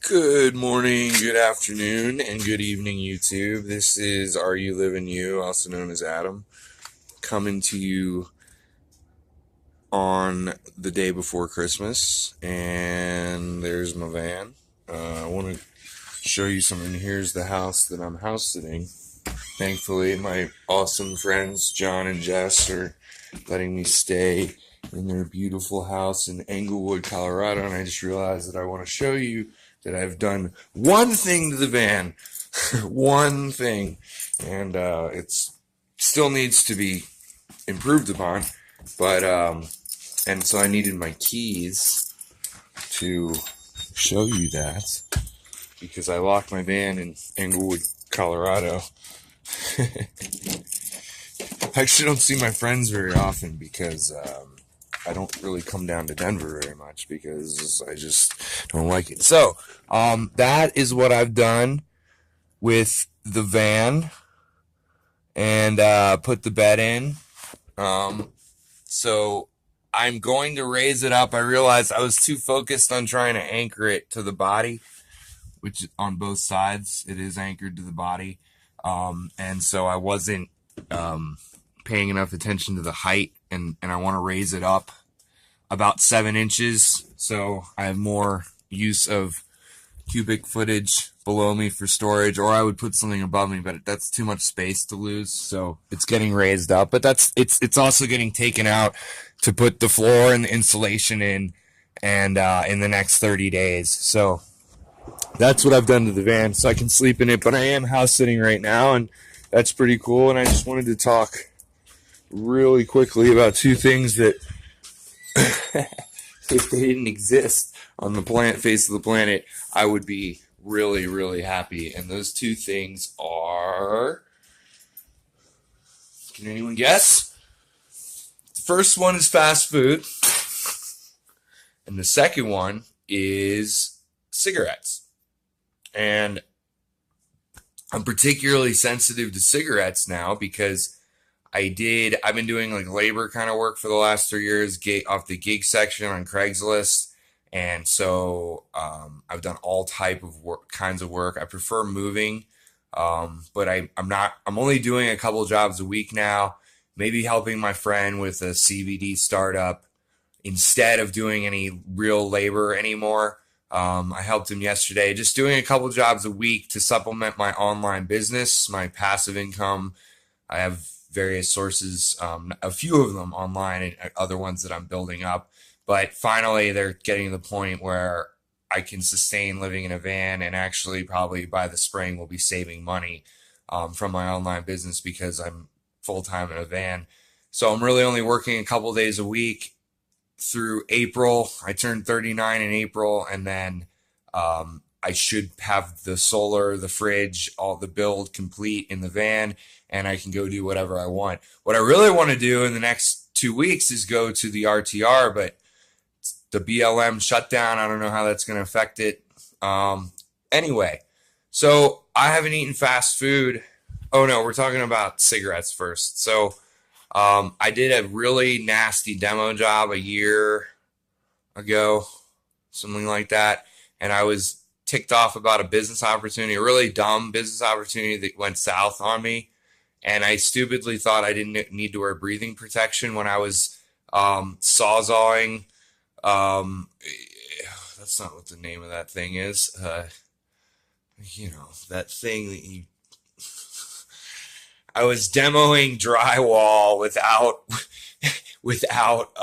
Good morning, good afternoon, and good evening, YouTube. This is RULivingYou, also known as Adam, coming to you on the day before Christmas. And there's my van. I want to show you something. Here's the house that I'm house sitting. Thankfully, my awesome friends John and Jess are letting me stay in their beautiful house in Englewood, Colorado. And I just realized that I want to show you that I've done one thing to the van. One thing. And it still needs to be improved upon. But, and so I needed my keys to show you that. Because I locked my van in Englewood, Colorado. I actually don't see my friends very often because I don't really come down to Denver very much because I just don't like it. So that is what I've done with the van and put the bed in. So I'm going to raise it up. I realized I was too focused on trying to anchor it to the body, which on both sides it is anchored to the body. And so I wasn't paying enough attention to the height, and I want to raise it up about 7 inches so I have more use of cubic footage below me for storage, or I would put something above me, but that's too much space to lose. So it's getting raised up, but it's also getting taken out to put the floor and the insulation in, and in the next 30 days. So that's what I've done to the van, so I can sleep in it. But I am house sitting right now, and that's pretty cool. And I just wanted to talk really quickly about two things that if they didn't exist on the face of the planet, I would be really, really happy. And those two things are, can anyone guess? The first one is fast food, and the second one is cigarettes. And I'm particularly sensitive to cigarettes now because I've been doing like labor kind of work for the last 3 years, off the gig section on Craigslist. And so I've done all kinds of work. I prefer moving, but I'm only doing a couple jobs a week now, maybe helping my friend with a CBD startup instead of doing any real labor anymore. I helped him yesterday, just doing a couple jobs a week to supplement my online business, my passive income. I have various sources, a few of them online and other ones that I'm building up. But finally, they're getting to the point where I can sustain living in a van, and actually probably by the spring will be saving money from my online business because I'm full-time in a van. So I'm really only working a couple days a week through April. I turned 39 in April, and then I should have the solar, the fridge, all the build complete in the van, and I can go do whatever I want. What I really want to do in the next 2 weeks is go to the RTR, but the BLM shutdown, I don't know how that's going to affect it. Anyway, so I haven't eaten fast food. Oh no, we're talking about cigarettes first. So I did a really nasty demo job a year ago, something like that. And I was ticked off about a business opportunity, a really dumb business opportunity that went south on me. And I stupidly thought I didn't need to wear breathing protection when I was sawzawing. That's not what the name of that thing is. That thing that you... I was demoing drywall without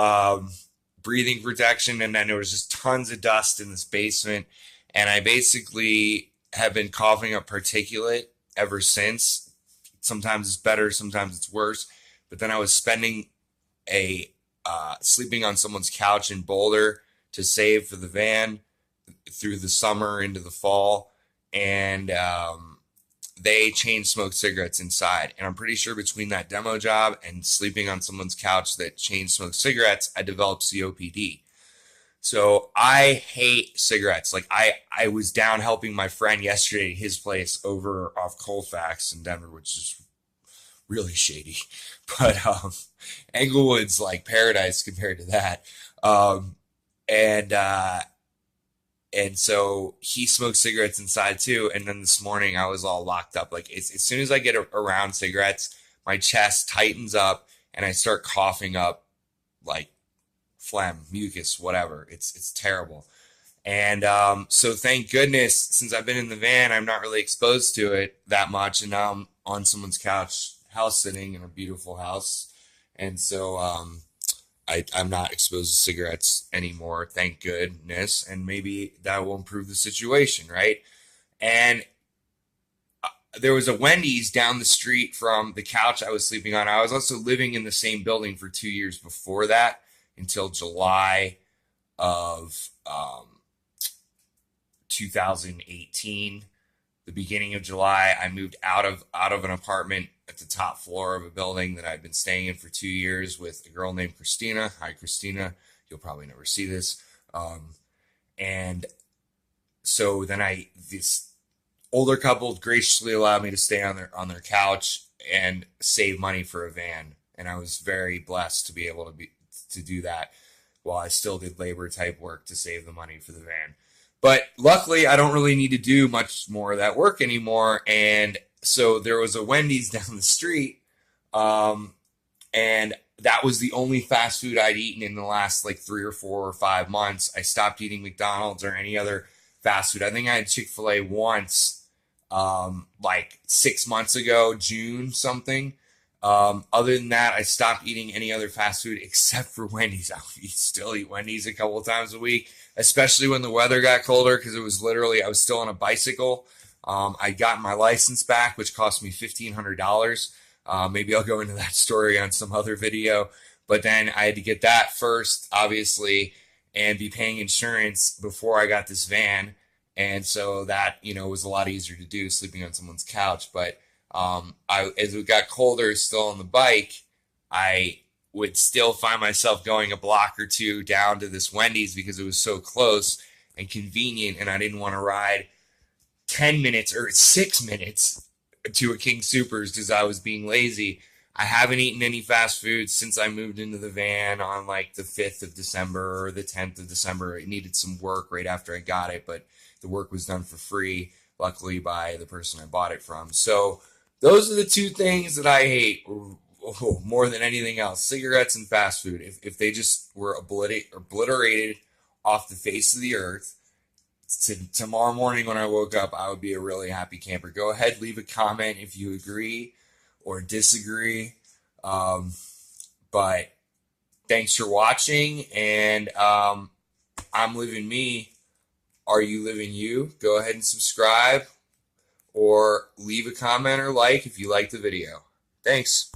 breathing protection, and then there was just tons of dust in this basement, and I basically have been coughing up particulate ever since. Sometimes it's better, sometimes it's worse. But then I was spending sleeping on someone's couch in Boulder to save for the van through the summer into the fall, and they chain smoked cigarettes inside. And I'm pretty sure between that demo job and sleeping on someone's couch that chain smoked cigarettes, I developed COPD. So I hate cigarettes. Like I was down helping my friend yesterday at his place over off Colfax in Denver, which is really shady. But Englewood's like paradise compared to that. And And so he smoked cigarettes inside too. And then this morning I was all locked up. Like as soon as I get around cigarettes, my chest tightens up and I start coughing up like phlegm, mucus, whatever. It's terrible. And so thank goodness, since I've been in the van, I'm not really exposed to it that much. And now I'm on someone's couch, house sitting in a beautiful house. And so I'm not exposed to cigarettes anymore, thank goodness. And maybe that will improve the situation, right? And there was a Wendy's down the street from the couch I was sleeping on. I was also living in the same building for 2 years before that until July of 2018. The beginning of July, I moved out of an apartment at the top floor of a building that I'd been staying in for 2 years with a girl named Christina. Hi, Christina. You'll probably never see this. And so then this older couple graciously allowed me to stay on their couch and save money for a van. And I was very blessed to be able to do that while I still did labor type work to save the money for the van. But luckily, I don't really need to do much more of that work anymore. And so there was a Wendy's down the street. And that was the only fast food I'd eaten in the last like 3 or 4 or 5 months. I stopped eating McDonald's or any other fast food. I think I had Chick-fil-A once, like 6 months ago, June something. Other than that, I stopped eating any other fast food except for Wendy's. I would still eat Wendy's a couple of times a week, especially when the weather got colder, because it was literally, I was still on a bicycle. I got my license back, which cost me $1,500. Maybe I'll go into that story on some other video. But then I had to get that first, obviously, and be paying insurance before I got this van. And so that, was a lot easier to do, sleeping on someone's couch. But as it got colder, still on the bike, I would still find myself going a block or two down to this Wendy's because it was so close and convenient, and I didn't want to ride 10 minutes or 6 minutes to a King Soopers because I was being lazy. I haven't eaten any fast food since I moved into the van on like the 5th of December or the 10th of December. It needed some work right after I got it, but the work was done for free, luckily, by the person I bought it from. So those are the two things that I hate more than anything else: cigarettes and fast food. If they just were obliterated off the face of the earth, tomorrow morning when I woke up, I would be a really happy camper. Go ahead, leave a comment if you agree or disagree. But thanks for watching, and I'm living me. Are you living you? Go ahead and subscribe or leave a comment or like if you like the video. Thanks.